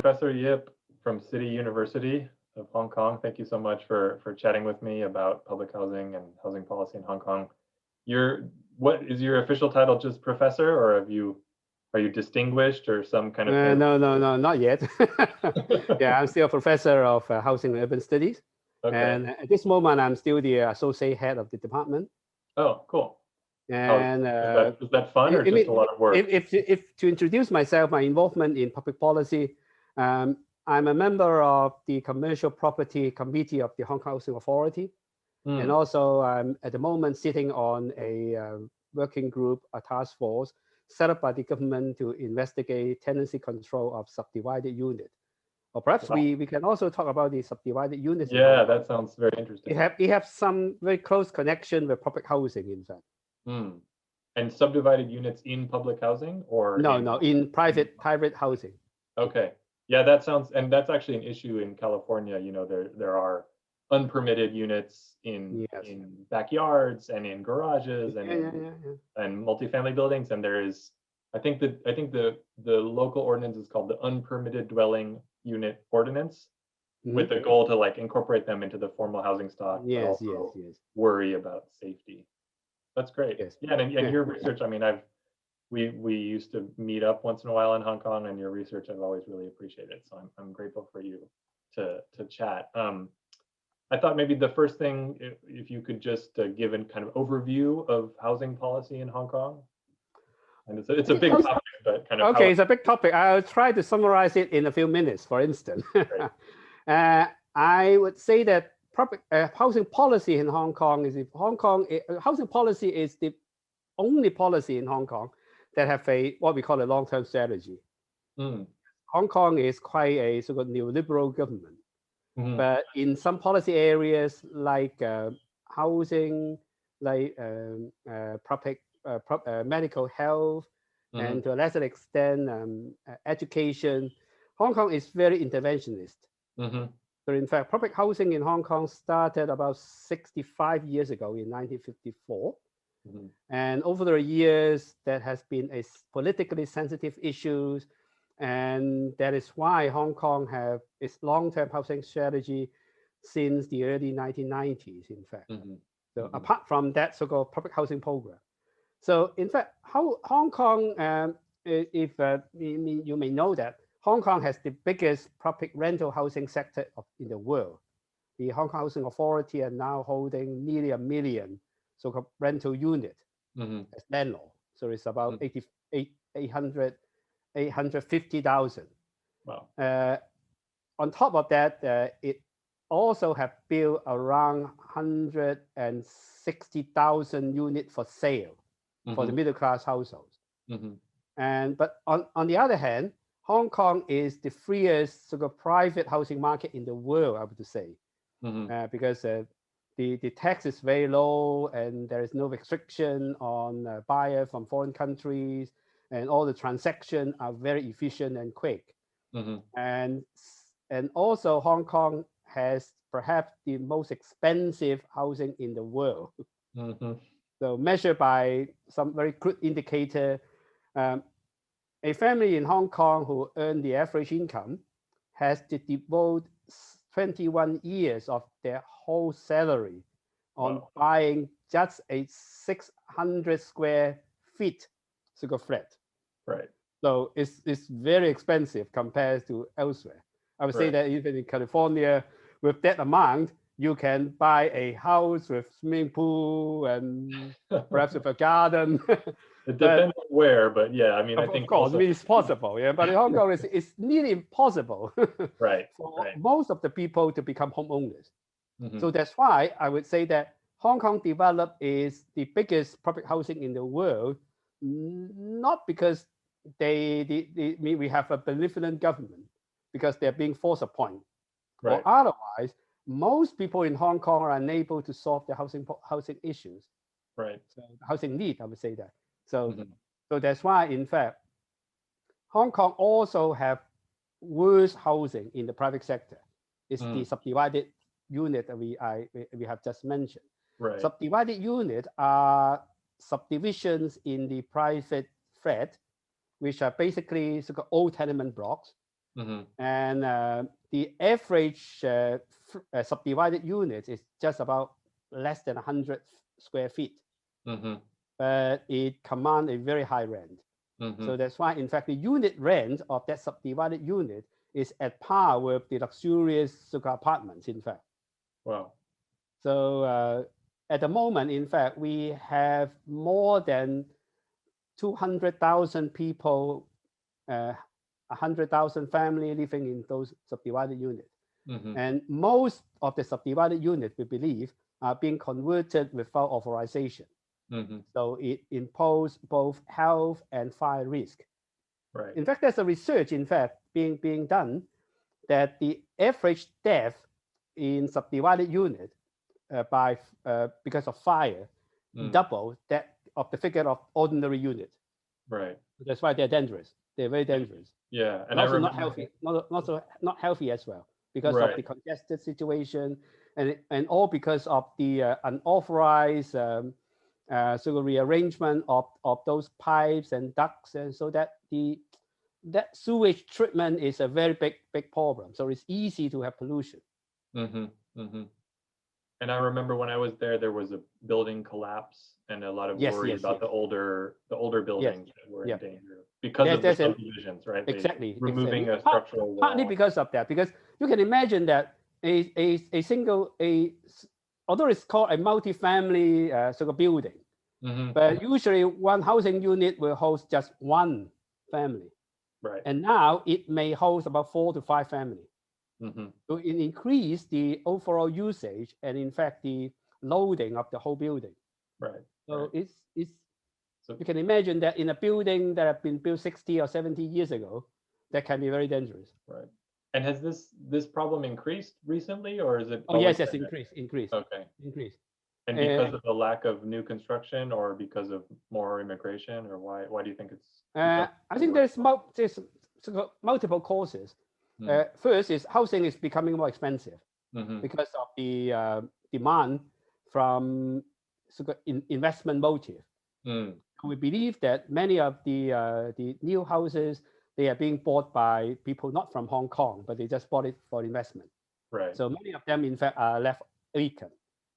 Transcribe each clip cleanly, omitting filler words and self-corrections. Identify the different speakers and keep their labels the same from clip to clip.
Speaker 1: Professor Yip from City University of Hong Kong. Thank you so much for chatting with me about public housing and housing policy in Hong Kong. What is your official title? Just professor, or are you distinguished or some kind of?
Speaker 2: No, not yet. Yeah, I'm still a professor of housing and urban studies.
Speaker 1: Okay.
Speaker 2: And at this moment, I'm still the associate head of the department.
Speaker 1: Oh, cool.
Speaker 2: And
Speaker 1: is that fun or just a lot of work?
Speaker 2: If to introduce myself, my involvement in public policy, I'm a member of the Commercial Property Committee of the Hong Kong Housing Authority. And also I'm at the moment sitting on a working group, a task force set up by the government to investigate tenancy control of subdivided unit. Or perhaps we can also talk about the subdivided units.
Speaker 1: Yeah, that sounds very interesting.
Speaker 2: It have some very close connection with public housing, in fact.
Speaker 1: And subdivided units in public housing, or
Speaker 2: no, in private housing.
Speaker 1: Okay, yeah, that sounds, and that's actually an issue in California. You know, there are unpermitted units in backyards and in garages and and multifamily buildings, and there is, I think the local ordinance is called the Unpermitted Dwelling Unit Ordinance, with the goal to like incorporate them into the formal housing stock.
Speaker 2: Yes.
Speaker 1: Worry about safety. That's great.
Speaker 2: Yes.
Speaker 1: Yeah, and your research, I mean, we used to meet up once in a while in Hong Kong, and your research I've always really appreciated. So I'm grateful for you to chat. I thought maybe the first thing, if you could just give a kind of overview of housing policy in Hong Kong. And it's a big topic, but kind of
Speaker 2: it's a big topic. I'll try to summarize it in a few minutes. For instance, I would say that housing policy in Hong Kong is housing policy is the only policy in Hong Kong that have what we call a long-term strategy. Hong Kong is quite a sort of neoliberal government, but in some policy areas like housing, like public medical health, and to a lesser extent education, Hong Kong is very interventionist. So in fact, public housing in Hong Kong started about 65 years ago in 1954. And over the years, that has been a politically sensitive issue. And that is why Hong Kong have its long-term housing strategy since the early 1990s, in fact. So apart from that so-called public housing program. So in fact, Hong Kong, if you may know that, Hong Kong has the biggest public rental housing sector in the world. The Hong Kong Housing Authority are now holding nearly 1 million so-called rental units as landlord. So it's about 850,000.
Speaker 1: Wow.
Speaker 2: On top of that, it also have built around 160,000 units for sale for the middle class households. But on the other hand, Hong Kong is the freest sort of private housing market in the world, I would say, because the tax is very low and there is no restriction on buyers from foreign countries, and all the transactions are very efficient and quick. And also Hong Kong has perhaps the most expensive housing in the world. So measured by some very good indicator, a family in Hong Kong who earn the average income has to devote 21 years of their whole salary on buying just a 600 square feet sort of flat.
Speaker 1: Right.
Speaker 2: So it's very expensive compared to elsewhere. I would say that even in California, with that amount, you can buy a house with swimming pool and perhaps with a garden.
Speaker 1: It depends on where, but yeah, I mean, I think
Speaker 2: of course,
Speaker 1: also,
Speaker 2: it's possible, but in Hong Kong, it's nearly impossible for most of the people to become homeowners. So that's why I would say that Hong Kong developed is the biggest public housing in the world, not because we have a benevolent government, because they're being forced upon. Or otherwise, most people in Hong Kong are unable to solve their housing issues. So housing need, I would say that. So that's why, in fact, Hong Kong also have worse housing in the private sector. It's the subdivided unit that we have just mentioned. Subdivided units are subdivisions in the private flat, which are basically sort of old tenement blocks. And the average subdivided unit is just about less than 100 square feet, but it commands a very high rent. So that's why, in fact, the unit rent of that subdivided unit is at par with the luxurious apartments, in fact.
Speaker 1: Wow.
Speaker 2: So at the moment, in fact, we have more than 200,000 people, 100,000 families living in those subdivided units. And most of the subdivided units, we believe, are being converted without authorization. So it imposes both health and fire risk.
Speaker 1: Right.
Speaker 2: In fact, there's a research, in fact, being done that the average death in subdivided unit because of fire double that of the figure of ordinary unit.
Speaker 1: Right.
Speaker 2: That's why they're dangerous. They're very dangerous.
Speaker 1: Yeah,
Speaker 2: and also not healthy. Not healthy as well because of the congested situation, and all because of the unauthorized sort of rearrangement of those pipes and ducts, and so that that sewage treatment is a very big problem. So it's easy to have pollution.
Speaker 1: And I remember when I was there was a building collapse and a lot of worry about the older buildings that were in danger because of the subdivisions, right?
Speaker 2: Exactly.
Speaker 1: Removing a structural wall.
Speaker 2: Partly because of that, because you can imagine that although it's called a multi-family sort of building, but usually one housing unit will host just one family.
Speaker 1: Right.
Speaker 2: And now it may host about 4 to 5 families. So it increased the overall usage and, in fact, the loading of the whole building.
Speaker 1: Right.
Speaker 2: So so you can imagine that in a building that have been built 60 or 70 years ago, that can be very dangerous.
Speaker 1: Right. And has this problem increased recently, or is it?
Speaker 2: Oh yes, increased.
Speaker 1: Okay.
Speaker 2: Increased.
Speaker 1: And because of the lack of new construction, or because of more immigration, or why do you think it's?
Speaker 2: I think there's multiple causes. First is housing is becoming more expensive because of the demand from investment motive. We believe that many of the new houses, they are being bought by people not from Hong Kong, but they just bought it for investment.
Speaker 1: Right.
Speaker 2: So many of them, in fact, are left vacant.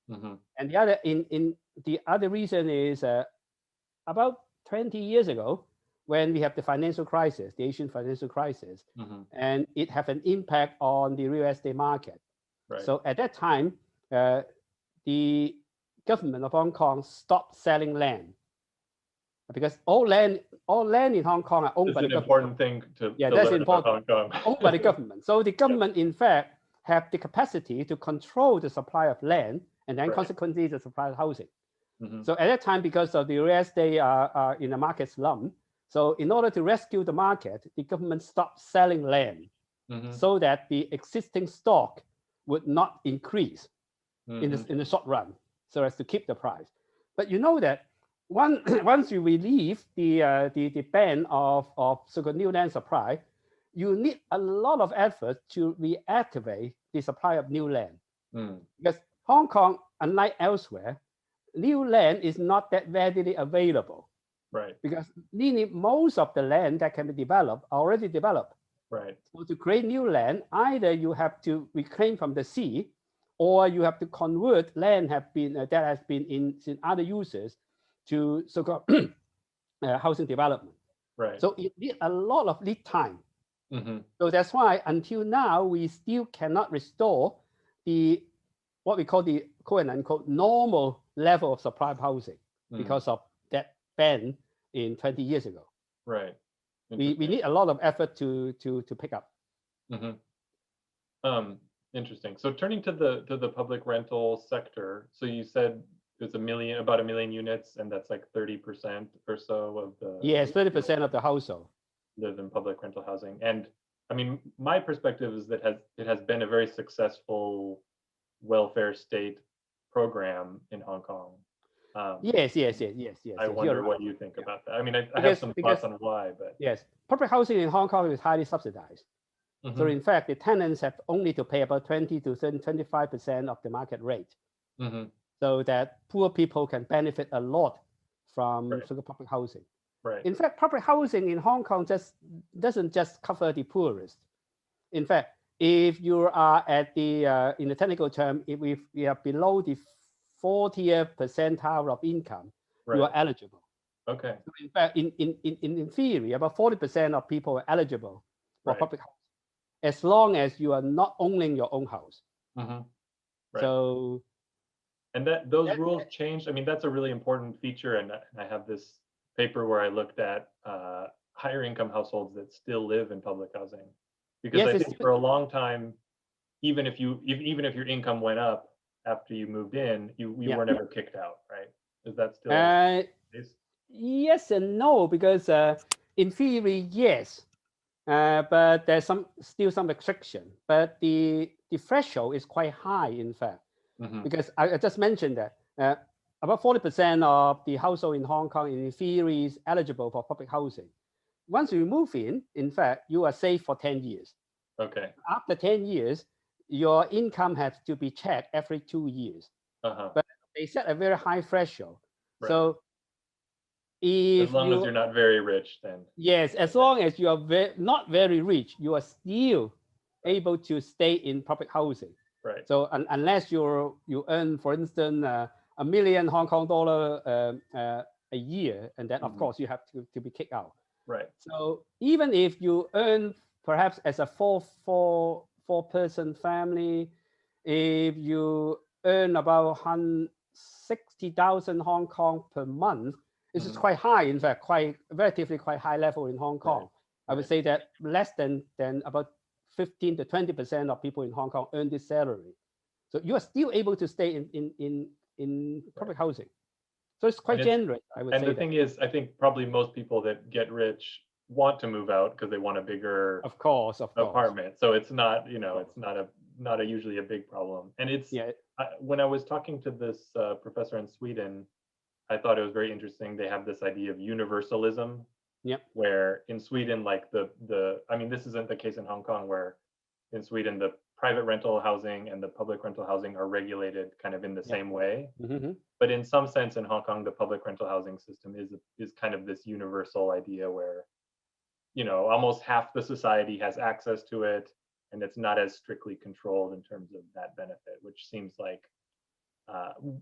Speaker 2: And the other reason is about 20 years ago, when we have the financial crisis, the Asian financial crisis, and it have an impact on the real estate market.
Speaker 1: Right.
Speaker 2: So at that time, the government of Hong Kong stopped selling land because all land in Hong Kong are owned by the government.
Speaker 1: Important thing to
Speaker 2: that's important. Hong Kong. Owned by the government. So the government, in fact, have the capacity to control the supply of land and then consequently the supply of housing. So at that time, because of the real estate are in a market slump, so in order to rescue the market, the government stopped selling land so that the existing stock would not increase in the short run, so as to keep the price. But you know that once you relieve the ban of so-called new land supply, you need a lot of effort to reactivate the supply of new land. Because Hong Kong, unlike elsewhere, new land is not that readily available.
Speaker 1: Right.
Speaker 2: Because most of the land that can be developed are already developed.
Speaker 1: Right.
Speaker 2: So to create new land, either you have to reclaim from the sea, or you have to convert land that has been in other uses to so-called housing development.
Speaker 1: Right.
Speaker 2: So it needs a lot of lead time. So that's why until now we still cannot restore what we call the quote unquote normal level of supply of housing because of that ban in 20 years ago.
Speaker 1: Right.
Speaker 2: We need a lot of effort to pick up.
Speaker 1: Interesting. So turning to the public rental sector, so you said it's about a million units, and that's like 30% or so of the.
Speaker 2: Yes, 30% of the household
Speaker 1: live in public rental housing. And I mean, my perspective is that it has been a very successful welfare state program in Hong Kong.
Speaker 2: Yes.
Speaker 1: I wonder what you think about that. I mean, I have some thoughts on why, but
Speaker 2: yes, public housing in Hong Kong is highly subsidized. So in fact, the tenants have only to pay about 20 to 25% of the market rate, so that poor people can benefit a lot from sort of public housing.
Speaker 1: Right.
Speaker 2: In fact, public housing in Hong Kong doesn't just cover the poorest. In fact, if you are at the in the technical term, if we are below the 40th percentile of income, you are eligible.
Speaker 1: Okay.
Speaker 2: So in fact, in theory, about 40% of people are eligible for public housing, as long as you are not owning your own house. So,
Speaker 1: and those rules changed. I mean, that's a really important feature. And I have this paper where I looked at higher income households that still live in public housing, because I think for a long time, even if your income went up after you moved in, you were never kicked out, right? Is that still the case?
Speaker 2: Yes and no, because in theory, yes, but there's still some restriction. But the threshold is quite high, in fact, because I just mentioned that about 40% of the household in Hong Kong, in theory, is eligible for public housing. Once you move in fact, you are safe for 10 years.
Speaker 1: Okay.
Speaker 2: After 10 years, your income has to be checked every 2 years. But they set a very high threshold. So if
Speaker 1: as long as you're not very rich, then
Speaker 2: yes, as long as you are not very rich, you are still able to stay in public housing.
Speaker 1: Right.
Speaker 2: So unless you earn, for instance, $1 million Hong Kong dollar a year, and then of course you have to be kicked out.
Speaker 1: Right.
Speaker 2: So even if you earn perhaps as a four person family, if you earn about 160,000 Hong Kong per month, this is quite high, in fact, relatively quite high level in Hong Kong. I would say that less than about 15 to 20% of people in Hong Kong earn this salary. So you are still able to stay in public housing. So it's quite generous, I would say.
Speaker 1: And the thing is, I think probably most people that get rich want to move out because they want a bigger apartment. So it's not, it's not usually a big problem. And it's when I was talking to this professor in Sweden, I thought it was very interesting. They have this idea of universalism, where in Sweden, like I mean, this isn't the case in Hong Kong, where in Sweden the private rental housing and the public rental housing are regulated kind of in the same way. But in some sense, in Hong Kong, the public rental housing system is kind of this universal idea where, almost half the society has access to it, and it's not as strictly controlled in terms of that benefit, which seems like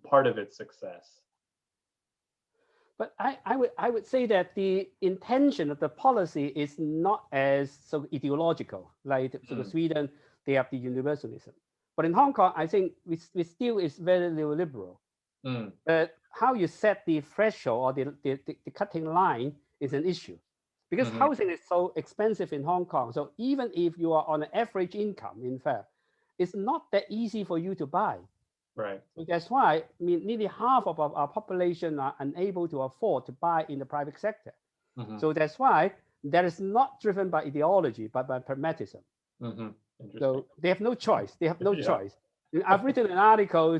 Speaker 1: part of its success.
Speaker 2: But I would say that the intention of the policy is not as so ideological. Like so the Sweden, they have the universalism. But in Hong Kong, I think we still is very neoliberal. But how you set the threshold or the cutting line is an issue. Because housing is so expensive in Hong Kong. So even if you are on an average income, in fact, it's not that easy for you to buy.
Speaker 1: Right.
Speaker 2: So that's why nearly half of our population are unable to afford to buy in the private sector. So that's why that is not driven by ideology, but by pragmatism. So they have no choice. They have no choice. I've written an article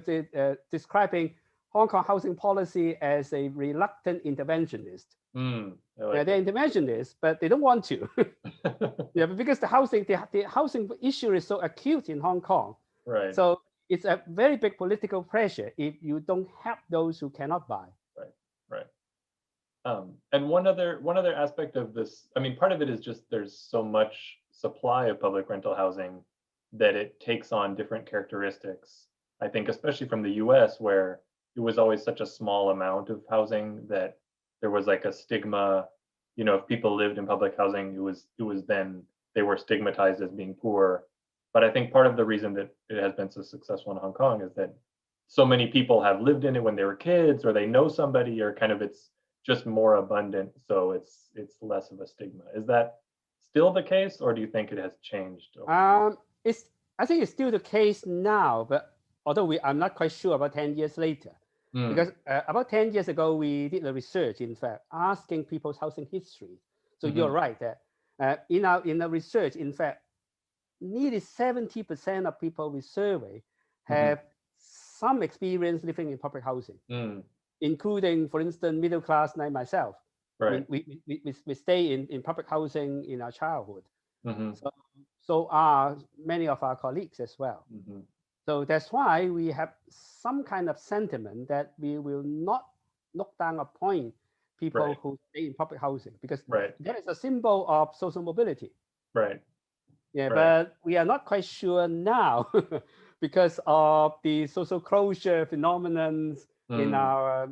Speaker 2: describing Hong Kong housing policy as a reluctant interventionist. They're interventionists, but they don't want to. Because the housing issue is so acute in Hong Kong.
Speaker 1: Right.
Speaker 2: So it's a very big political pressure if you don't help those who cannot buy.
Speaker 1: Right. And one other aspect of this, I mean, part of it is just there's so much supply of public rental housing that it takes on different characteristics. I think especially from the US, where it was always such a small amount of housing that there was like a stigma, if people lived in public housing, it was then they were stigmatized as being poor. But I think part of the reason that it has been so successful in Hong Kong is that so many people have lived in it when they were kids, or they know somebody, or kind of it's just more abundant, so it's less of a stigma. Is that still the case, or do you think it has changed?
Speaker 2: I think it's still the case now, but although I'm not quite sure about 10 years later, because about 10 years ago we did a research, in fact, asking people's housing history. So you're right that in the research, in fact, nearly 70% of people we survey have some experience living in public housing, including, for instance, middle class like myself.
Speaker 1: Right.
Speaker 2: We stay in public housing in our childhood. So are many of our colleagues as well. So that's why we have some kind of sentiment that we will not knock down upon people who stay in public housing, because that is a symbol of social mobility.
Speaker 1: Right.
Speaker 2: Yeah, but we are not quite sure now because of the social closure phenomenon in our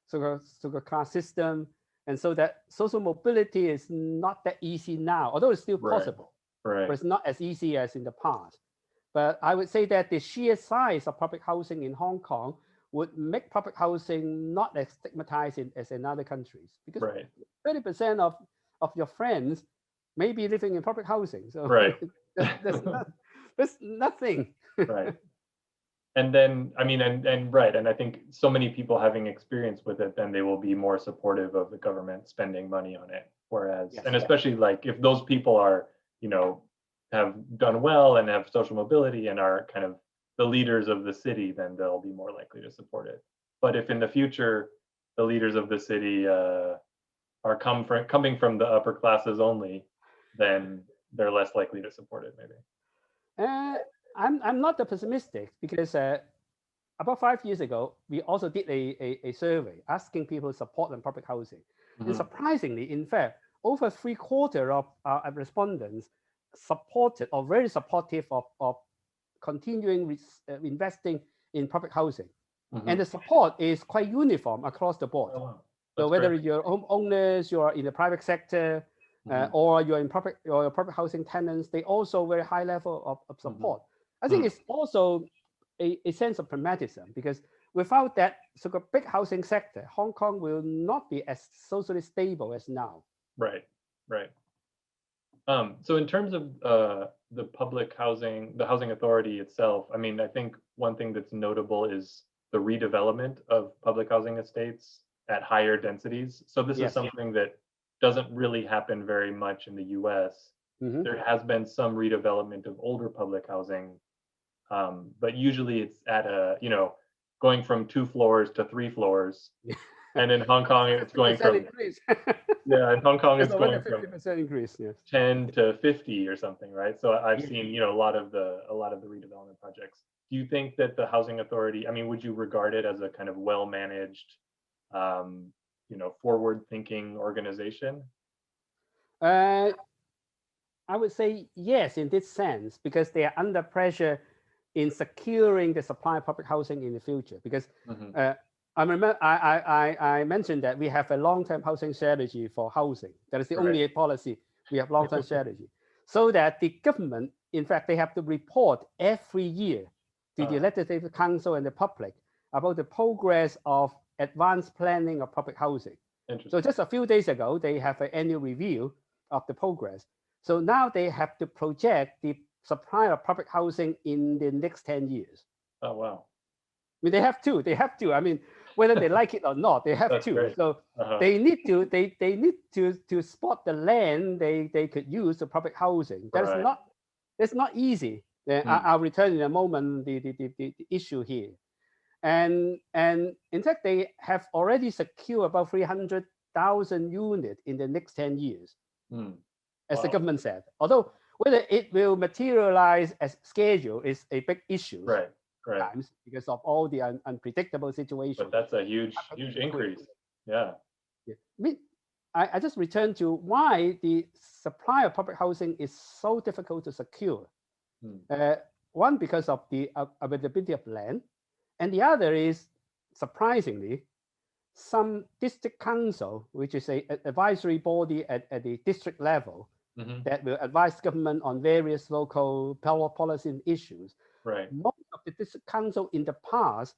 Speaker 2: so-called class system. And so that social mobility is not that easy now, although it's still possible, but it's not as easy as in the past. But I would say that the sheer size of public housing in Hong Kong would make public housing not as stigmatized as in other countries, because 30% of your friends may be living in public housing. So there's nothing.
Speaker 1: Right. And then, I mean, and I think so many people having experience with it, then they will be more supportive of the government spending money on it. Whereas, and especially like if those people are, you know, have done well and have social mobility and are kind of the leaders of the city, then they'll be more likely to support it. But if in the future the leaders of the city are coming from the upper classes only, then they're less likely to support it, maybe.
Speaker 2: I'm not that pessimistic, because about 5 years ago, we also did a survey asking people to support on public housing. And surprisingly, in fact, over 3/4 of our respondents supported or very supportive of continuing investing in public housing. And the support is quite uniform across the board.
Speaker 1: Oh, wow.
Speaker 2: So whether you're homeowners, you are in the private sector, or you're in public housing tenants, they also very high level of support. I think it's also a sense of pragmatism, because without that sort of big housing sector, Hong Kong will not be as socially stable as now.
Speaker 1: Right. So in terms of the public housing, the housing authority itself, I mean, I think one thing that's notable is the redevelopment of public housing estates at higher densities. So this is something that doesn't really happen very much in the US. There has been some redevelopment of older public housing, but usually it's at going from 2 floors to 3 floors. And in Hong Kong, it's going from in Hong Kong it's going from
Speaker 2: 50% increase,
Speaker 1: 10 to 50 or something, right? So I've seen a lot of the redevelopment projects. Do you think that the housing authority, I mean, would you regard it as a kind of well-managed, forward-thinking organization?
Speaker 2: I would say yes, in this sense, because they are under pressure in securing the supply of public housing in the future. Because I remember I mentioned that we have a long-term housing strategy for housing. That is the only policy we have long-term strategy. So that the government, in fact, they have to report every year to the Legislative Council and the public about the progress of advanced planning of public housing. So just a few days ago, they have an annual review of the progress. So now they have to project the supply of public housing in the next 10 years.
Speaker 1: Oh, wow.
Speaker 2: I mean, they have to. I mean, whether they like it or not, they have to. Great. So they need to spot the land they could use for public housing. That's not easy. I'll return in a moment the issue here. And in fact, they have already secured about 300,000 units in the next 10 years, as the government said. Although whether it will materialize as scheduled is a big issue. Times because of all the unpredictable situations.
Speaker 1: But that's a huge increase. Yeah.
Speaker 2: I mean, I just returned to why the supply of public housing is so difficult to secure. One, because of the availability of land, and the other is, surprisingly, some district council, which is an advisory body at the district level, that will advise government on various local policy and issues. Most of the district council in the past,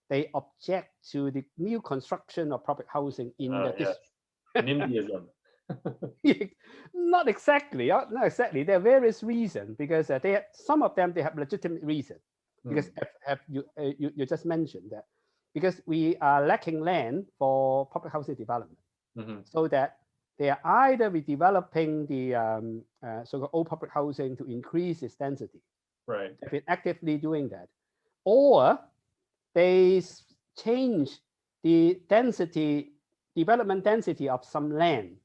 Speaker 2: they object to the new construction of public housing in the district.
Speaker 1: NIMBYism.
Speaker 2: Not exactly. There are various reasons, because some of them they have legitimate reason. Because you just mentioned that, because we are lacking land for public housing development, so that they are either redeveloping the so-called old public housing to increase its density. They've been actively doing that, or they change the development density of some land,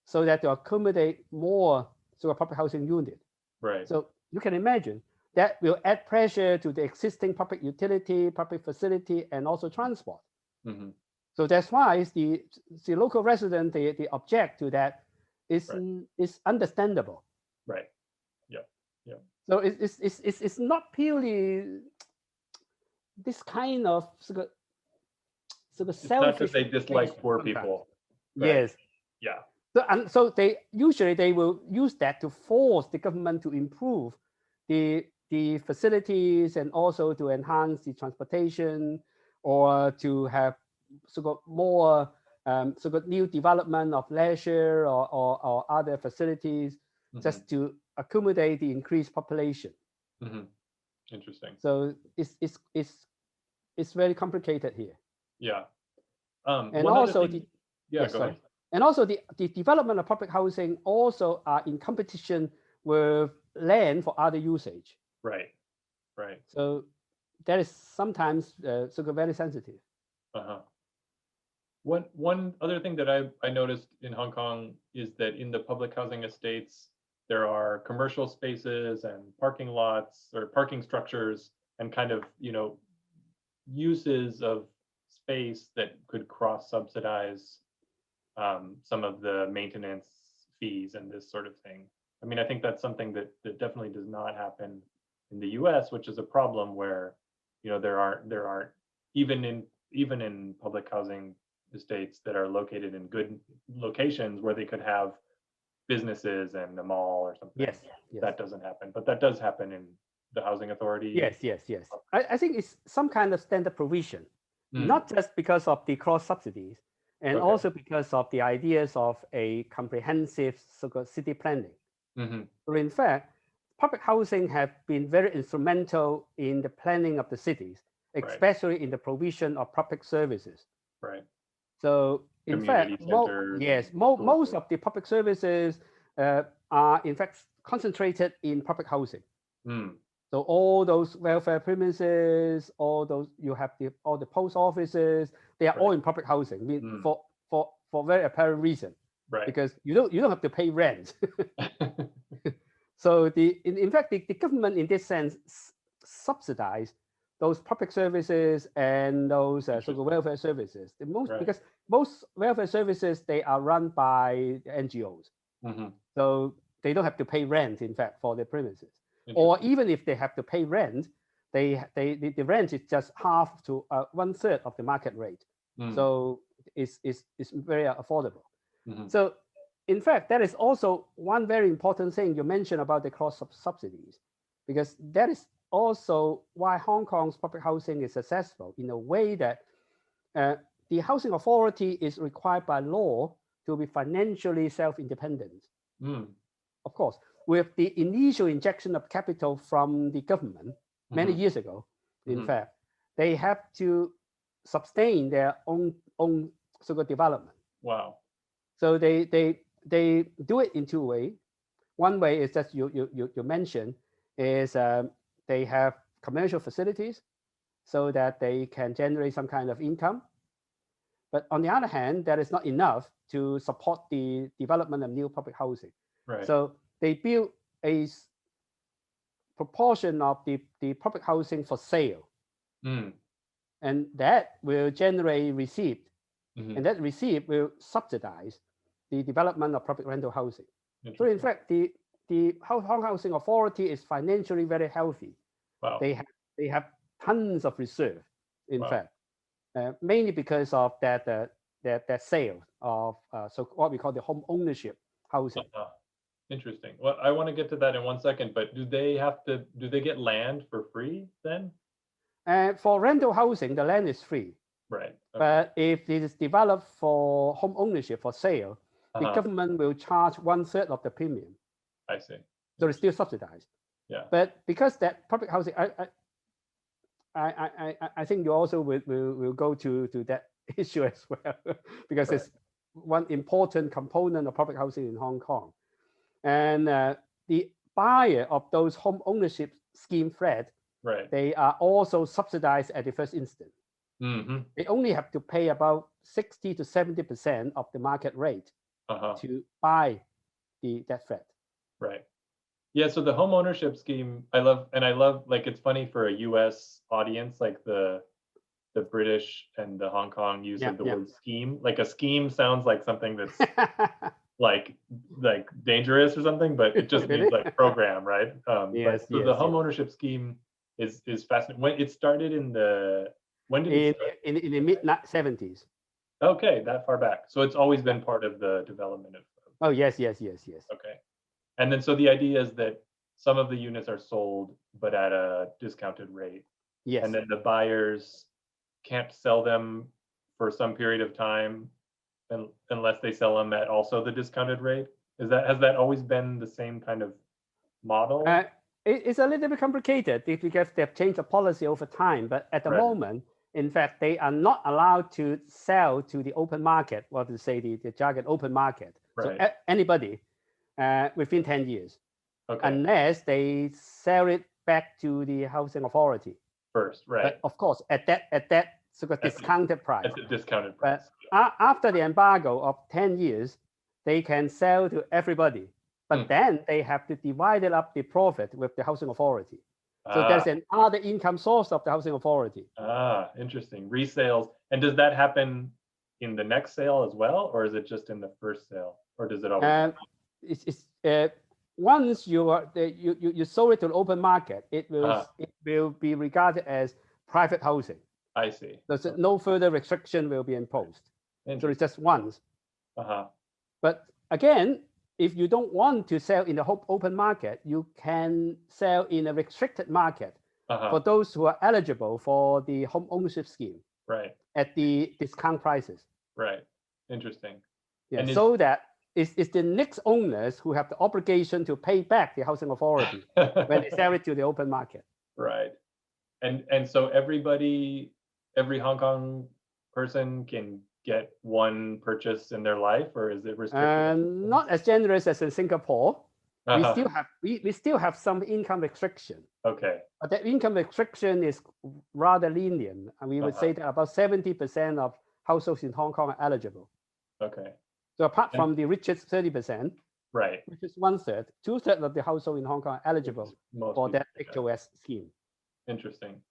Speaker 2: so that to accommodate more sort of public housing unit. So you can imagine that will add pressure to the existing public utility, public facility, and also transport. So that's why the local resident they object to that. Is understandable.
Speaker 1: Yeah.
Speaker 2: So it's not purely this kind of sort of
Speaker 1: It's
Speaker 2: selfish.
Speaker 1: not that they dislike poor
Speaker 2: sometimes.
Speaker 1: people. Right?
Speaker 2: Yes.
Speaker 1: Yeah.
Speaker 2: So they usually will use that to force the government to improve the facilities and also to enhance the transportation or to have sort of more sort of new development of leisure or other facilities just to accommodate the increased population.
Speaker 1: Interesting.
Speaker 2: So it's very complicated here.
Speaker 1: Yeah.
Speaker 2: And also the
Speaker 1: yeah, go ahead.
Speaker 2: And also the development of public housing also are in competition with land for other usage.
Speaker 1: Right. Right.
Speaker 2: So that is sometimes sort of very sensitive.
Speaker 1: One other thing that I noticed in Hong Kong is that in the public housing estates, there are commercial spaces and parking lots or parking structures and kind of, uses of space that could cross-subsidize some of the maintenance fees and this sort of thing. I mean, I think that's something that definitely does not happen in the US, which is a problem where, there aren't even in public housing estates that are located in good locations where they could have businesses and a mall or something.
Speaker 2: Yes.
Speaker 1: That doesn't happen, but that does happen in the housing authority.
Speaker 2: Yes. I think it's some kind of standard provision, not just because of the cross subsidies, and also because of the ideas of a comprehensive sort of city planning. So in fact, public housing have been very instrumental in the planning of the cities, especially in the provision of public services.
Speaker 1: Right.
Speaker 2: So in fact, most of the public services are in fact concentrated in public housing. So all those welfare premises, all those you have all the post offices, they are all in public housing. I mean, for very apparent reason, because you don't have to pay rent. So in fact the government in this sense subsidize those public services and those sort of welfare services. Because most welfare services they are run by the NGOs, so they don't have to pay rent. In fact, for their premises, or even if they have to pay rent, the rent is just half to 1/3 of the market rate. So it's very affordable. So in fact, that is also one very important thing you mentioned about the cross subsidies, because that is also why Hong Kong's public housing is successful in a way that the housing authority is required by law to be financially self-independent. Of course, with the initial injection of capital from the government many years ago, in fact, they have to sustain their own sort of development.
Speaker 1: Wow.
Speaker 2: So they do it in two ways. One way is that you mentioned is they have commercial facilities so that they can generate some kind of income. But on the other hand, that is not enough to support the development of new public housing. So they build a proportion of the public housing for sale. And that will generate receipt. And that receipt will subsidize the development of public rental housing. So in fact, the Hong Kong Housing Authority is financially very healthy.
Speaker 1: Wow.
Speaker 2: They have tons of reserve, in fact, mainly because of that sale of so what we call the home ownership housing.
Speaker 1: Interesting. Well, I want to get to that in 1 second, but do they get land for free then?
Speaker 2: For rental housing, the land is free.
Speaker 1: Right.
Speaker 2: But if it is developed for home ownership for sale, the government will charge 1/3 of the premium.
Speaker 1: I see.
Speaker 2: So it's still subsidized.
Speaker 1: Yeah.
Speaker 2: But because that public housing, I think you also will go to that issue as well, because it's one important component of public housing in Hong Kong. And the buyer of those home ownership scheme flats, they are also subsidized at the first instance. They only have to pay about 60 to 70% of the market rate to buy that flat.
Speaker 1: Right. Yeah. So the home ownership scheme, I love, like, it's funny for a US audience, like the British and the Hong Kong use of the word scheme. Like a scheme sounds like something that's like dangerous or something, but it just means like program, right?
Speaker 2: Yes,
Speaker 1: but so the homeownership scheme is fascinating. When it started when did it start?
Speaker 2: In the mid 70s.
Speaker 1: Okay, that far back. So it's always been part of the development of.
Speaker 2: Oh yes.
Speaker 1: Okay, and then so the idea is that some of the units are sold, but at a discounted rate.
Speaker 2: Yes.
Speaker 1: And then the buyers can't sell them for some period of time unless they sell them at also the discounted rate. Has that always been the same kind of model?
Speaker 2: It's a little bit complicated because they've changed the policy over time. But at the moment, in fact, they are not allowed to sell to the open market, or to say the jargon open market.
Speaker 1: Right.
Speaker 2: So anybody within 10 years,
Speaker 1: okay.
Speaker 2: unless they sell it back to the housing authority
Speaker 1: first, right?
Speaker 2: But of course, at that sort of discounted price.
Speaker 1: At the discounted price.
Speaker 2: But after the embargo of 10 years, they can sell to everybody. But then they have to divide up the profit with the housing authority. So there's another income source of the housing authority.
Speaker 1: Interesting. Resales. And does that happen in the next sale as well, or is it just in the first sale, or does it always?
Speaker 2: Once you sold it to the open market, it will be regarded as private housing.
Speaker 1: I see.
Speaker 2: So no further restriction will be imposed. So it's just once. But again, if you don't want to sell in the open market, you can sell in a restricted market for those who are eligible for the home ownership scheme.
Speaker 1: Right.
Speaker 2: At the discount prices.
Speaker 1: Right. Interesting.
Speaker 2: Yeah. And so that it's the next owners who have the obligation to pay back the housing authority when they sell it to the open market.
Speaker 1: Right. And so every Hong Kong person can get one purchase in their life, or is it restricted?
Speaker 2: Not as generous as in Singapore. We still have some income restriction.
Speaker 1: Okay.
Speaker 2: But that income restriction is rather lenient, and we would say that about 70% of households in Hong Kong are eligible.
Speaker 1: Okay.
Speaker 2: So apart from the richest 30%,
Speaker 1: right,
Speaker 2: which is 1/3, 2/3 of the household in Hong Kong are eligible for that HOS scheme.
Speaker 1: Interesting.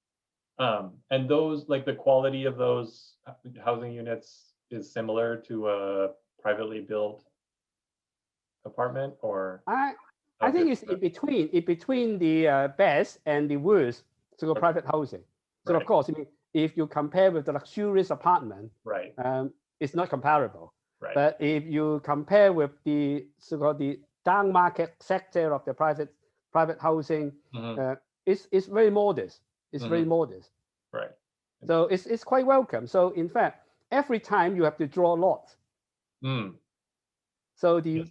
Speaker 1: And those, like the quality of those housing units is similar to a privately built apartment, or?
Speaker 2: I think it's in between the best and the worst to private housing. So of course, I mean, if you compare with the luxurious apartment,
Speaker 1: right,
Speaker 2: it's not comparable.
Speaker 1: Right.
Speaker 2: But if you compare with the so-called the down market sector of the private housing, it's very modest. It's very modest.
Speaker 1: Right.
Speaker 2: So it's quite welcome. So in fact, every time you have to draw lots. So the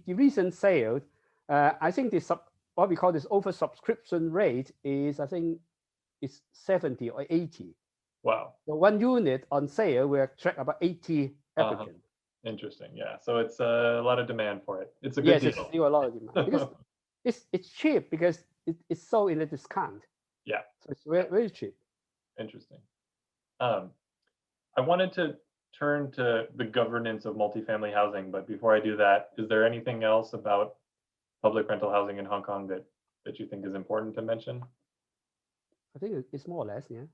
Speaker 2: recent sale, I think what we call this oversubscription rate is, I think it's 70 or 80.
Speaker 1: Wow.
Speaker 2: So one unit on sale will attract about 80 applicants.
Speaker 1: Interesting. Yeah. So it's a lot of demand for it. It's a good deal.
Speaker 2: Yes, it's still a lot of demand because it's cheap because it's sold in a discount.
Speaker 1: Yeah.
Speaker 2: So it's very, very cheap.
Speaker 1: Interesting. I wanted to turn to the governance of multifamily housing, but before I do that, is there anything else about public rental housing in Hong Kong that you think is important to mention?
Speaker 2: I think it's more or less, yeah.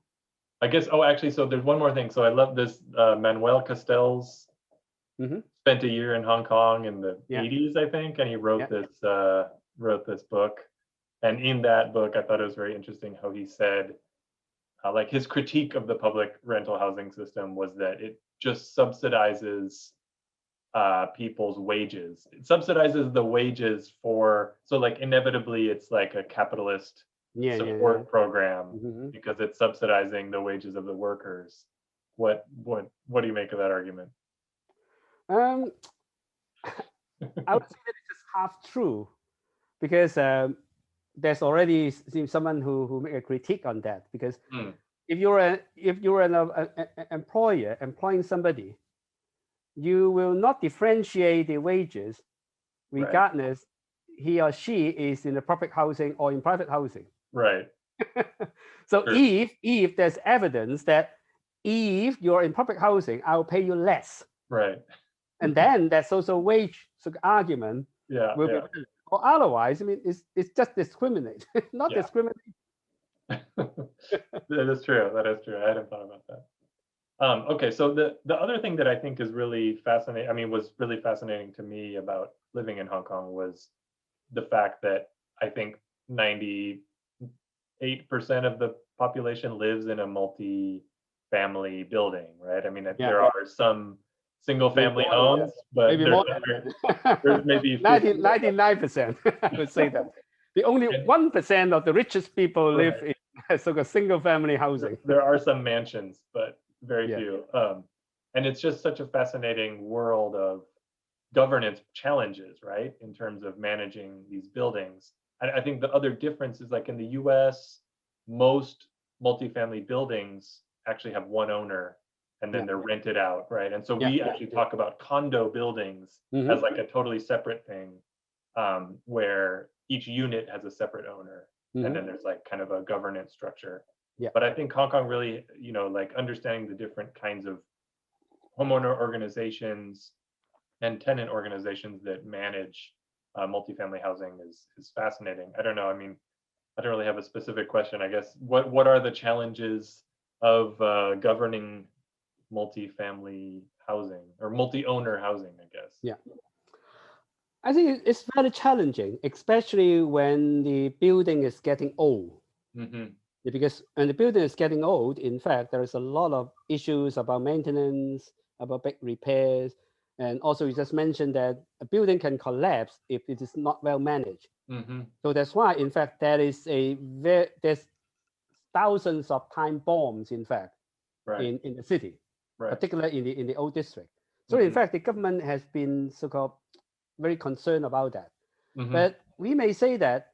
Speaker 1: I guess, actually, so there's one more thing. So I love this, Manuel Castells spent a year in Hong Kong in the 80s, I think, and he wrote this book. And in that book, I thought it was very interesting how he said, like his critique of the public rental housing system was that it just subsidizes people's wages. It subsidizes the wages so like inevitably it's like a capitalist support program because it's subsidizing the wages of the workers. What do you make of that argument?
Speaker 2: I would say that it's just half true, because there's already someone who made a critique on that. Because if you're an employer employing somebody, you will not differentiate the wages regardless he or she is in the public housing or in private housing.
Speaker 1: Right.
Speaker 2: So if there's evidence that if you're in public housing, I'll pay you less.
Speaker 1: Right.
Speaker 2: And then that social wage argument will be valid. Or otherwise, I mean, it's just discriminate, not discriminate.
Speaker 1: That is true. I hadn't thought about that. Okay, so the other thing that I think is really fascinating, I mean, was really fascinating to me about living in Hong Kong was the fact that I think 98% of the population lives in a multi-family building, right? I mean, there are some single family homes, but
Speaker 2: maybe more
Speaker 1: there's maybe
Speaker 2: 99%. I would say that. The only 1% of the richest people live in sort of single family housing.
Speaker 1: There are some mansions, but very few. And it's just such a fascinating world of governance challenges, right? In terms of managing these buildings. I think the other difference is like in the US, most multifamily buildings actually have one owner and then they're rented out, right? And so we actually talk about condo buildings as like a totally separate thing, where each unit has a separate owner, and then there's like kind of a governance structure. But I think Hong Kong really, like understanding the different kinds of homeowner organizations and tenant organizations that manage multifamily housing is fascinating. I don't know. I mean, I don't really have a specific question. I guess what are the challenges of governing multifamily housing or multi-owner housing, I guess?
Speaker 2: Yeah. I think it's very challenging, especially when the building is getting old. Because when the building is getting old, in fact, there is a lot of issues about maintenance, about big repairs. And also you just mentioned that a building can collapse if it is not well managed. So that's why, in fact, there's thousands of time bombs, in fact, in the city, particularly in the old district. So in fact, the government has been sort of very concerned about that. But we may say that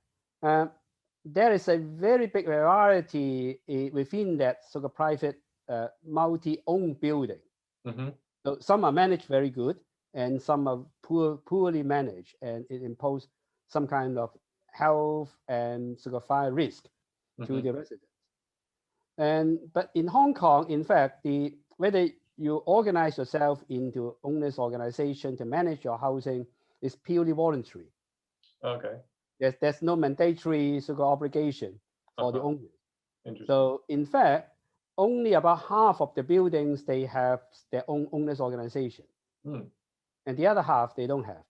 Speaker 2: there is a very big variety within that sort of private multi-owned building. So some are managed very good, and some are poorly managed, and it imposes some kind of health and sort of fire risk to the residents. But in Hong Kong, in fact, whether you organize yourself into owners' organization to manage your housing is purely voluntary.
Speaker 1: Okay.
Speaker 2: There's no mandatory sort of obligation for the owners. So in fact, only about half of the buildings, they have their own owners organization. And the other half, they don't have.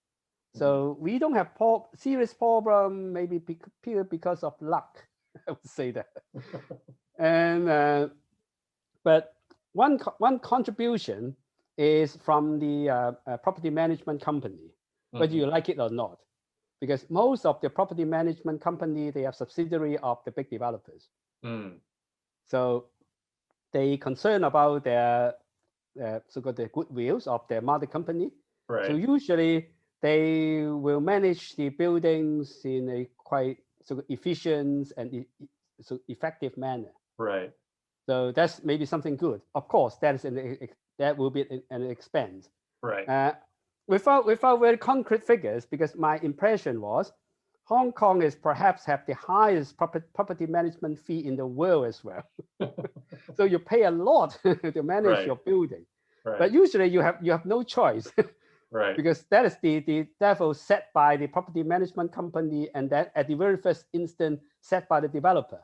Speaker 2: So we don't have serious problem, maybe pure because of luck, I would say that. And but one contribution is from the property management company, whether you like it or not. Because most of the property management company, they have subsidiary of the big developers. So they concern about their so-called the goodwills of their mother company. So usually they will manage the buildings in a quite sort of efficient and so effective manner. So that's maybe something good. Of course, that will be an expense. Without very concrete figures, because my impression was Hong Kong is perhaps have the highest property management fee in the world as well. So you pay a lot to manage your building. But usually you have no choice. Because that is the level set by the property management company, and that at the very first instant set by the developer.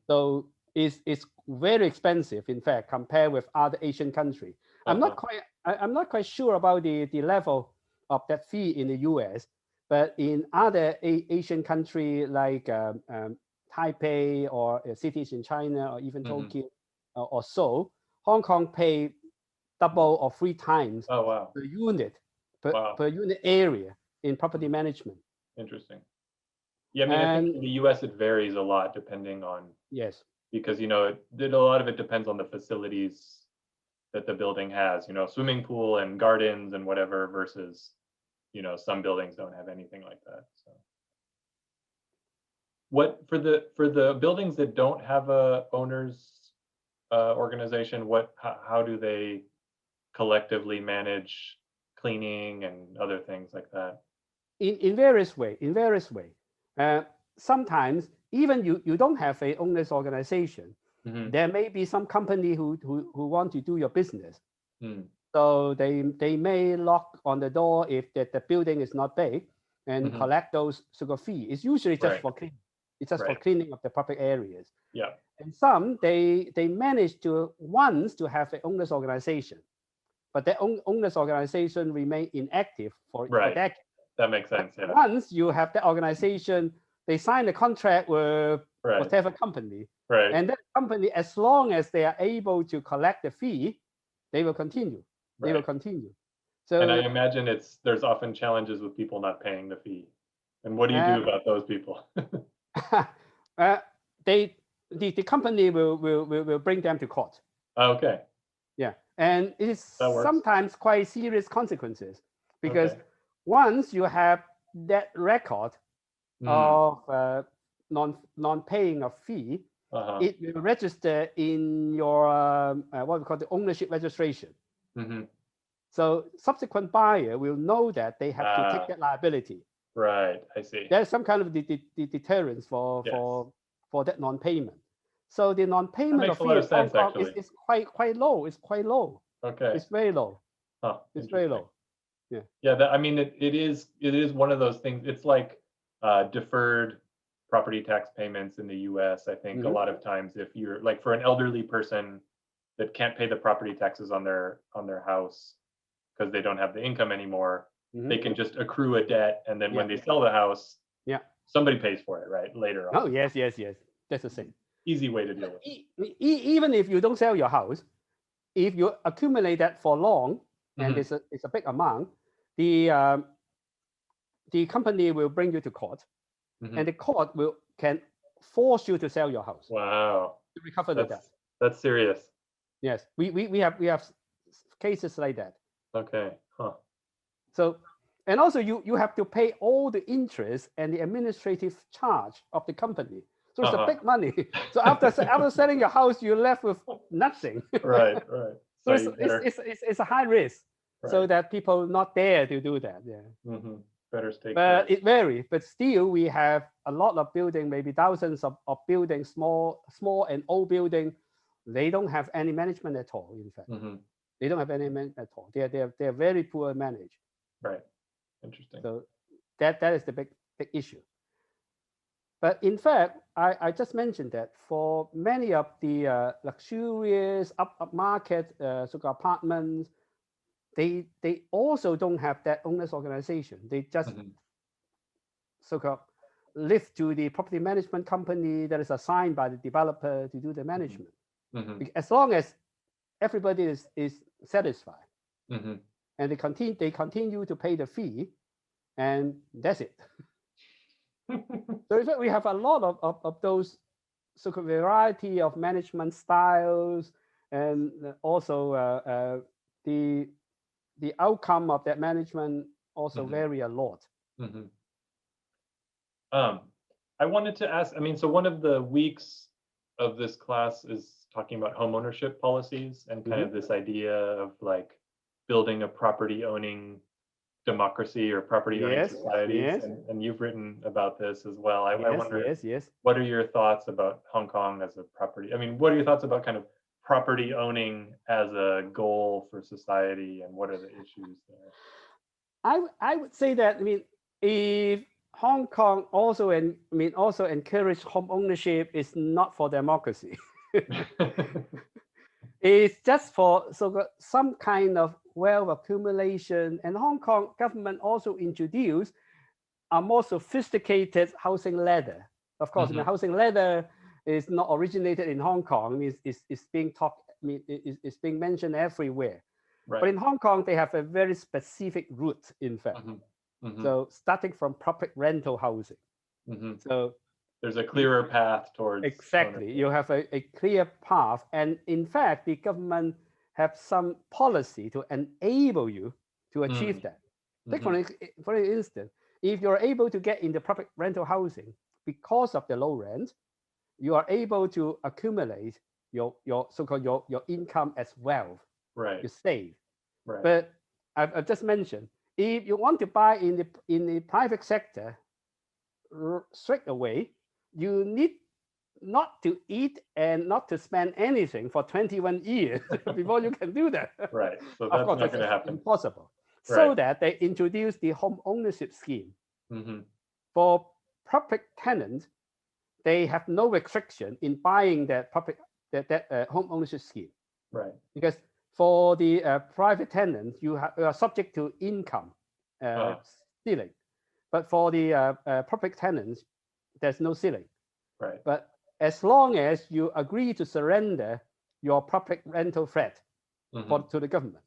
Speaker 2: So it's very expensive, in fact, compared with other Asian countries. I'm not quite sure about the level of that fee in the US, but in other Asian countries like Taipei or cities in China or even Tokyo or Seoul, Hong Kong pay double or 3 times per unit per unit area in property management.
Speaker 1: Interesting. Yeah, I mean, I think in the US it varies a lot depending on because a lot of it depends on the facilities that the building has, swimming pool and gardens and whatever, versus some buildings don't have anything like that. So what for the buildings that don't have a owners organization, how do they collectively manage cleaning and other things like that?
Speaker 2: In various way. Sometimes even you don't have a owners organization. There may be some company who want to do your business. So they may lock on the door if the building is not big and collect those sort of fee. It's usually just for cleaning. It's just for cleaning up the public areas.
Speaker 1: Yeah.
Speaker 2: And some, they manage to once to have an owners organization, but the owners organization remain inactive for decades.
Speaker 1: That makes sense. Yeah.
Speaker 2: Once you have the organization, they sign a contract with whatever company.
Speaker 1: Right.
Speaker 2: And that company, as long as they are able to collect the fee, they will continue. They will continue. So,
Speaker 1: and I imagine there's often challenges with people not paying the fee. And what do you do about those people?
Speaker 2: The company will bring them to court.
Speaker 1: Okay.
Speaker 2: Yeah, and it is sometimes quite serious consequences, because once you have that record of non-paying of fee, it will register in your what we call the ownership registration. So subsequent buyer will know that they have to take that liability.
Speaker 1: Right, I see.
Speaker 2: There's some kind of deterrence for that non-payment. So the non-payment of fee in Hong Kong is quite low. It's quite low.
Speaker 1: Okay.
Speaker 2: It's very low. It's very low. Yeah.
Speaker 1: Yeah. I mean, it is one of those things. It's like deferred property tax payments in the U.S. I think a lot of times, if you're like, for an elderly person that can't pay the property taxes on their house because they don't have the income anymore, they can just accrue a debt, and then when they sell the house, somebody pays for it, right, later on.
Speaker 2: Oh, yes. That's the same.
Speaker 1: Easy way to deal with it.
Speaker 2: Even if you don't sell your house, if you accumulate that for long, and it's a big amount, the company will bring you to court, and the court can force you to sell your house.
Speaker 1: Wow.
Speaker 2: To recover the debt.
Speaker 1: That's serious.
Speaker 2: Yes, we have cases like that.
Speaker 1: Okay.
Speaker 2: So, and also you have to pay all the interest and the administrative charge of the company. So it's a big money. So after selling your house, you're left with nothing.
Speaker 1: Right.
Speaker 2: So it's a high risk. So that people not dare to do that. Yeah.
Speaker 1: Better stay.
Speaker 2: But it varies. But still, we have a lot of building, maybe thousands of buildings, small and old building. They don't have any management at all. In fact, they don't have any management at all. They're very poor managed.
Speaker 1: Right. Interesting.
Speaker 2: So that is the big issue. But in fact, I just mentioned that for many of the luxurious upmarket so-called apartments, they also don't have that owners organization. They just so-called live to the property management company that is assigned by the developer to do the management. As long as everybody is satisfied, and they continue to pay the fee, and that's it. So in fact, we have a lot of those so-called variety of management styles, and also the outcome of that management also vary a lot.
Speaker 1: I wanted to ask, I mean, so one of the weeks of this class is talking about homeownership policies and kind of this idea of like building a property owning democracy or property owning societies, and you've written about this as well. I wonder, what are your thoughts about Hong Kong as a property? I mean, what are your thoughts about kind of property owning as a goal for society, and what are the issues there?
Speaker 2: I would say that, I mean, if Hong Kong also encourage home ownership, is not for democracy. It's just for some kind of wealth accumulation. And Hong Kong government also introduced a more sophisticated housing ladder. Of course, the housing ladder is not originated in Hong Kong. It's being talked. It's being mentioned everywhere. Right. But in Hong Kong, they have a very specific route, in fact. So starting from public rental housing. So
Speaker 1: there's a clearer path towards.
Speaker 2: Exactly. You have a clear path. And in fact, the government have some policy to enable you to achieve that. Take for instance, if you're able to get into public rental housing because of the low rent, you are able to accumulate your so-called your income as wealth. Right. You save. Right. But I've just mentioned, if you want to buy in the private sector straight away, you need not to eat and not to spend anything for 21 years before you can do that.
Speaker 1: Right. So that's not going to happen.
Speaker 2: Impossible. Right. So that they introduced the home ownership scheme for public tenants. they have no restriction in buying that home ownership scheme.
Speaker 1: Right.
Speaker 2: Because for the private tenants, you are subject to income ceiling, but for the public tenants, there's no ceiling.
Speaker 1: Right.
Speaker 2: But as long as you agree to surrender your public rental flat to the government,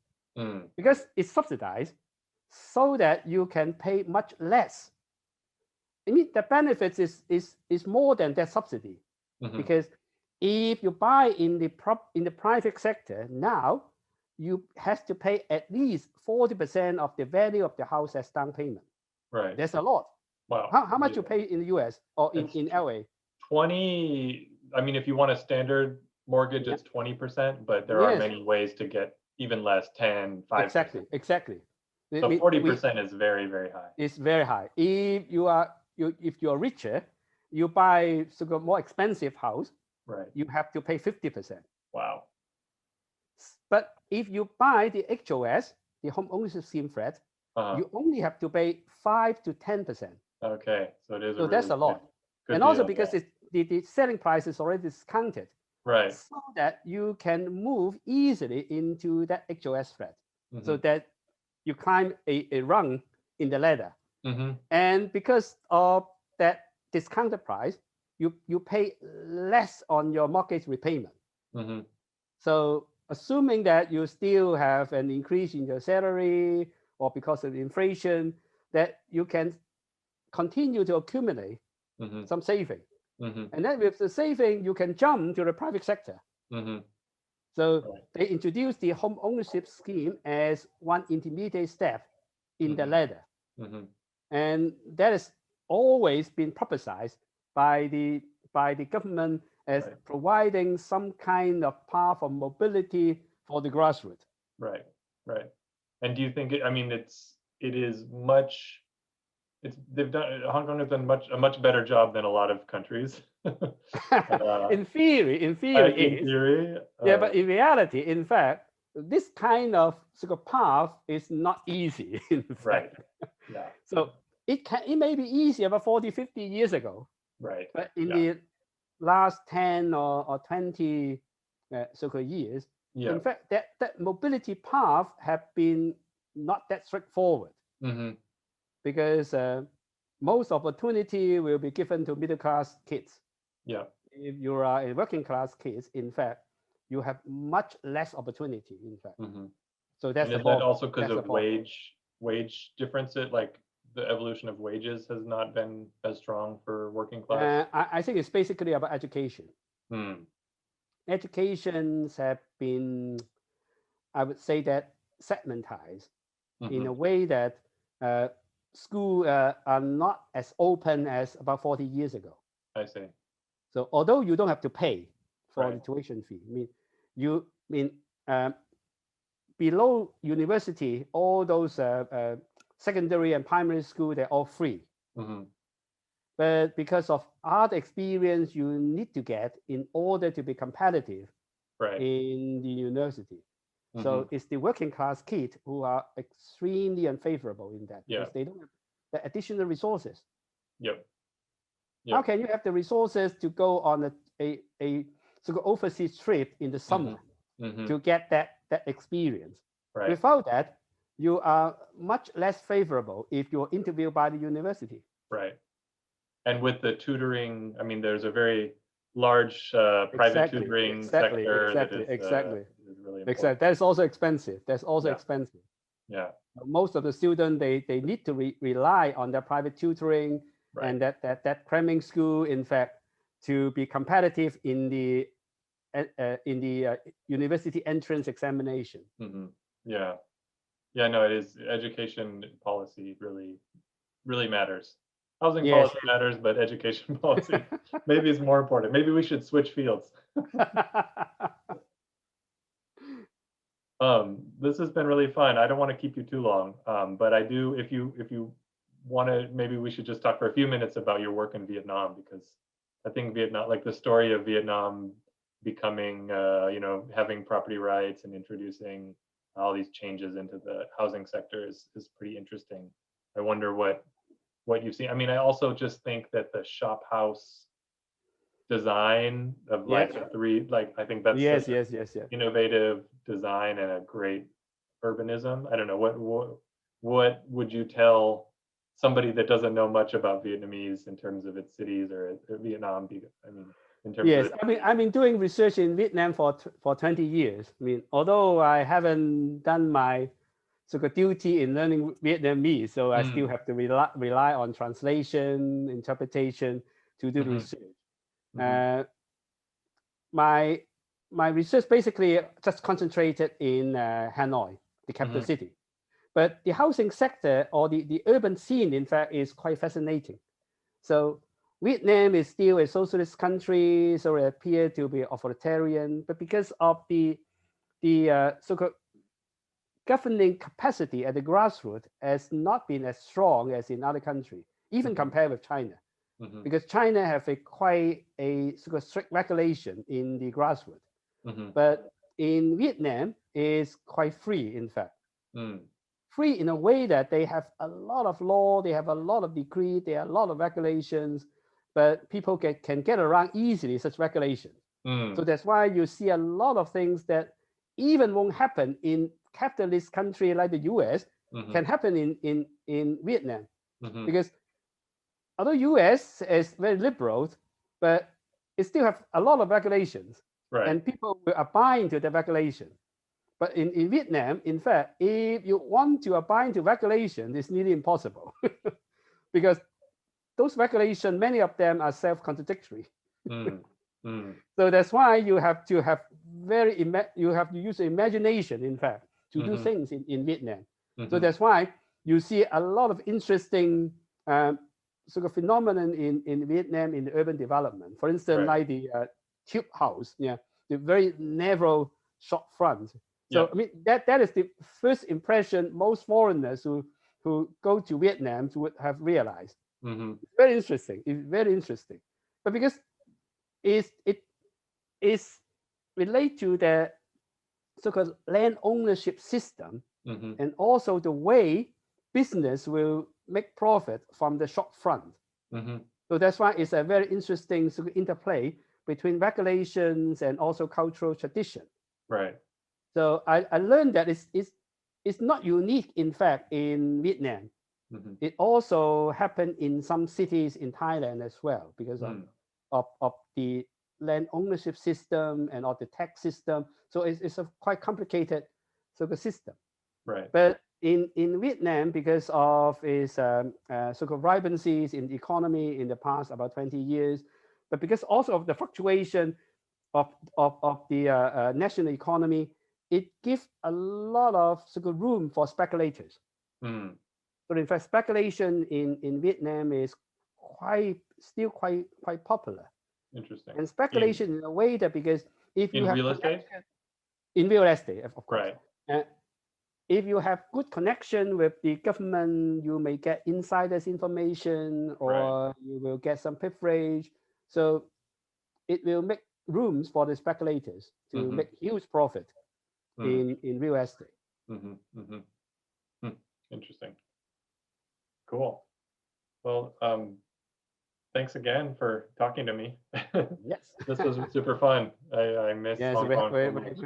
Speaker 2: because it's subsidized, so that you can pay much less. I mean, the benefits is more than that subsidy, because if you buy in the private sector now, you have to pay at least 40% of the value of the house as down payment.
Speaker 1: Right.
Speaker 2: That's a lot.
Speaker 1: Wow.
Speaker 2: How much you pay in the US or in LA?
Speaker 1: 20, I mean, if you want a standard mortgage, it's 20%, but there are many ways to get even less, 10, 5%.
Speaker 2: Exactly.
Speaker 1: So 40% is very, very high.
Speaker 2: It's very high. If you're richer, you buy a more expensive house,
Speaker 1: right,
Speaker 2: you have to pay 50%.
Speaker 1: Wow.
Speaker 2: But if you buy the HOS, the home ownership scheme flat, you only have to pay 5 to 10%.
Speaker 1: Okay, so it is.
Speaker 2: So that's a lot. And also because the selling price is already discounted,
Speaker 1: right?
Speaker 2: So that you can move easily into that HOS flat, so that you climb a rung in the ladder. And because of that discounted price, you pay less on your mortgage repayment. So assuming that you still have an increase in your salary or because of inflation, that you can continue to accumulate some saving. And then with the saving, you can jump to the private sector. So they introduced the home ownership scheme as one intermediate step in the ladder. And that has always been publicized by the government as providing some kind of path of mobility for the grassroots.
Speaker 1: Right, right. And do you think Hong Kong has done a much better job than a lot of countries.
Speaker 2: In theory, but in reality, in fact, this kind of path is not easy. In fact.
Speaker 1: Right. Yeah.
Speaker 2: So it may be easier about 40, 50 years ago.
Speaker 1: Right.
Speaker 2: But in the last 10 or 20 years, in fact, that mobility path have been not that straightforward. Because most opportunity will be given to middle class kids.
Speaker 1: Yeah.
Speaker 2: If you are a working class kids, in fact, you have much less opportunity. In fact, so that's
Speaker 1: and is that also because of wage differences, like the evolution of wages has not been as strong for working class?
Speaker 2: I think it's basically about education. Educations have been, I would say, that segmentized in a way that schools are not as open as about 40 years ago.
Speaker 1: I see.
Speaker 2: So although you don't have to pay for the tuition fee, below university, all those secondary and primary school, they're all free. But because of other experience you need to get in order to be competitive in the university. So it's the working class kids who are extremely unfavorable in that, because they don't have the additional resources. How can you have the resources to go on a overseas trip in the summer to get that experience? Without that, you are much less favorable if you're interviewed by the university.
Speaker 1: Right. And with the tutoring, I mean, there's a very large private tutoring sector.
Speaker 2: Exactly.
Speaker 1: Is really important.
Speaker 2: That's also expensive. Expensive.
Speaker 1: Yeah.
Speaker 2: Most of the students, they need to rely on their private tutoring and that cramming school, in fact, to be competitive in the university entrance examination.
Speaker 1: Yeah. No, it is. Education policy really matters. Housing policy matters, but education policy maybe is more important. Maybe we should switch fields. This has been really fun. I don't want to keep you too long, but I do. If you want to, maybe we should just talk for a few minutes about your work in Vietnam, because I think Vietnam, like the story of Vietnam becoming, having property rights and introducing all these changes into the housing sector is pretty interesting. I wonder what you've seen. I mean, I also just think that the shop house design of like the three, like I think that's
Speaker 2: yes,
Speaker 1: innovative design and a great urbanism. I don't know, what would you tell somebody that doesn't know much about Vietnamese in terms of its cities or Vietnam? I mean, in terms
Speaker 2: yes,
Speaker 1: of
Speaker 2: I've been doing research in Vietnam for 20 years. I mean, although I haven't done my sort of duty in learning Vietnamese, so I still have to rely on translation, interpretation to do the research. My research basically just concentrated in Hanoi, the capital city. But the housing sector or the urban scene, in fact, is quite fascinating. So Vietnam is still a socialist country, so it appears to be authoritarian. But because of the so-called governing capacity at the grassroots has not been as strong as in other countries, even compared with China. Because China have quite a sort of strict regulation in the grassroots. But in Vietnam is quite free, in fact. Free in a way that they have a lot of law, they have a lot of decree, there are a lot of regulations, but people can get around easily such regulations. So that's why you see a lot of things that even won't happen in capitalist country like the US can happen in Vietnam. Because although US is very liberal, but it still have a lot of regulations, and people will abide to the regulation. But in Vietnam, in fact, if you want to abide to regulations, it's nearly impossible because those regulations, many of them are self-contradictory. So that's why you have to have you have to use imagination, in fact, to do things in Vietnam. So that's why you see a lot of interesting sort of phenomenon in Vietnam in the urban development. For instance, like the tube house, the very narrow short front. So I mean that is the first impression most foreigners who go to Vietnam would have realized. It's very interesting. It's very interesting, but because it is related to the so-called land ownership system, and also the way business will make profit from the shop front. So that's why it's a very interesting sort of interplay between regulations and also cultural tradition. So I learned that it's not unique, in fact, in Vietnam. It also happened in some cities in Thailand as well because of the land ownership system and of the tax system. So it's a quite complicated sort of system. But in Vietnam, because of its so-called vibrancies in the economy in the past about 20 years, but because also of the fluctuation of the national economy, it gives a lot of sort of room for speculators. So in fact, speculation in Vietnam is still quite popular.
Speaker 1: Interesting.
Speaker 2: And speculation in a way that because if you have
Speaker 1: real estate,
Speaker 2: in real estate, of course, if you have good connection with the government, you may get insiders information, or you will get some privilege. So it will make rooms for the speculators to make huge profit in real estate.
Speaker 1: Interesting. Cool. Well, thanks again for talking to me.
Speaker 2: Yes.
Speaker 1: This was super fun. I miss Hong Kong.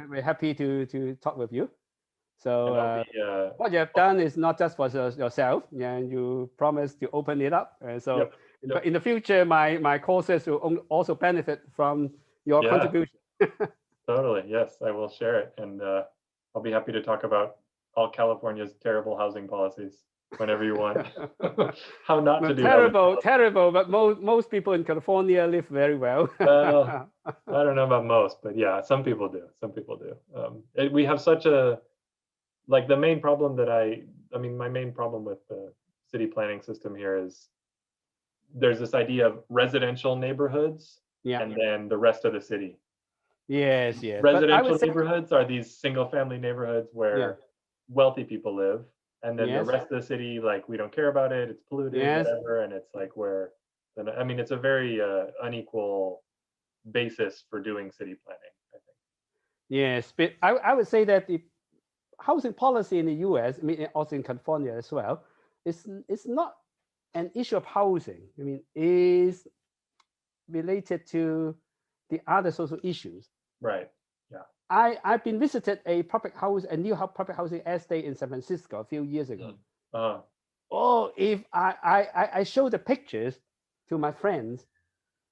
Speaker 2: We're happy to talk with you. So what you have done is not just for yourself, and you promised to open it up. So in the future, my courses will also benefit from your contribution.
Speaker 1: Totally. Yes, I will share it. And I'll be happy to talk about all California's terrible housing policies whenever you want. How not to do
Speaker 2: terrible, but most people in California live very well.
Speaker 1: Well, I don't know about most, but yeah, some people do. Some people do. We have such a, like the main problem that my main problem with the city planning system here is there's this idea of residential neighborhoods and then the rest of the city.
Speaker 2: Yes.
Speaker 1: Residential neighborhoods are these single family neighborhoods where wealthy people live. And then the rest of the city, like, we don't care about it. It's polluted, whatever. And it's like it's a very unequal basis for doing city planning, I think.
Speaker 2: Yes, but I would say that the housing policy in the US, I mean, also in California as well, it's not an issue of housing. I mean, related to the other social issues.
Speaker 1: Right. Yeah.
Speaker 2: I've been visited a new public housing estate in San Francisco a few years ago. Oh, if I show the pictures to my friends,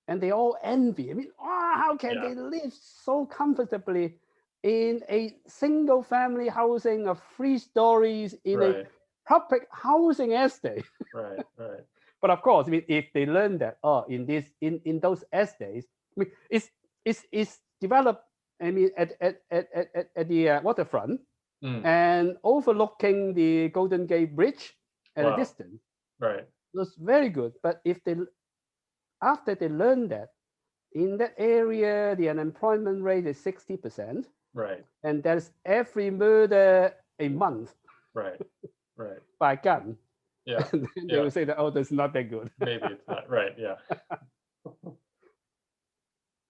Speaker 2: and they all envy. I mean, oh, how can they live so comfortably in a single family housing of 3 stories in a public housing estate?
Speaker 1: Right.
Speaker 2: But of course, I mean, if they learn that, in those estates, I mean, it's developed. I mean, at the waterfront and overlooking the Golden Gate Bridge at a distance.
Speaker 1: Right.
Speaker 2: It was very good. But after they learn that in that area, the unemployment rate is 60%.
Speaker 1: Right.
Speaker 2: And there's every murder a month.
Speaker 1: Right.
Speaker 2: By gun.
Speaker 1: Yeah.
Speaker 2: And then they will say that, oh, that's not that good.
Speaker 1: Maybe it's not. Right. Yeah.